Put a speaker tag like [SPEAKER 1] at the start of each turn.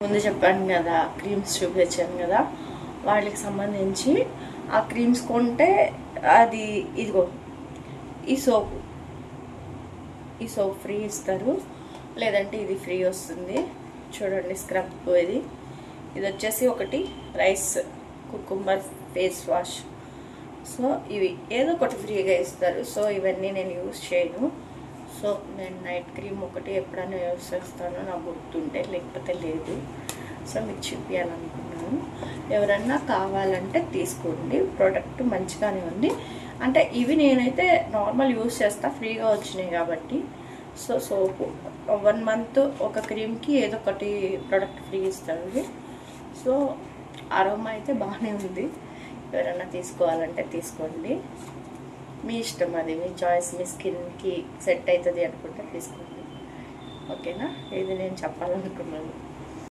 [SPEAKER 1] ముందు చెప్పాను కదా, క్రీమ్స్ చూపించాను కదా, వాటికి సంబంధించి ఆ క్రీమ్స్ కొంటే అది ఇదిగో ఈ సోప్ ఫ్రీ ఇస్తారు, లేదంటే ఇది ఫ్రీ వస్తుంది. చూడండి స్క్రబ్ ఇది వచ్చేసి ఒకటి rice cucumber face wash. So ఇవి ఏదో ఒకటి ఫ్రీగా ఇస్తారు. సో ఇవన్నీ నేను యూజ్ చేయను. సో నేను నైట్ క్రీమ్ ఒకటి ఎప్పుడైనా యూజ్ చేస్తానో నాకు గుర్తుంటే, లేకపోతే లేదు. సో మీకు చూపించాలనుకున్నాను. ఎవరన్నా కావాలంటే తీసుకోండి, ప్రోడక్ట్ మంచిగానే ఉంది. అంటే ఇవి నేనైతే నార్మల్ యూజ్ చేస్తా, ఫ్రీగా వచ్చినాయి కాబట్టి. సో సోపు 1 మంత్ ఒక క్రీమ్కి ఏదో ఒకటి ప్రోడక్ట్ ఫ్రీ ఇస్తుంది. సో అరోమా అయితే బాగానే ఉంది. ఎవరైనా తీసుకోవాలంటే తీసుకోండి, మీ ఇష్టం, అది మీ చాయిస్. మీ స్కిన్కి సెట్ అవుతుంది అనుకుంటే తీసుకోండి. ఓకేనా, ఇది నేను చెప్పాలనుకున్నాను.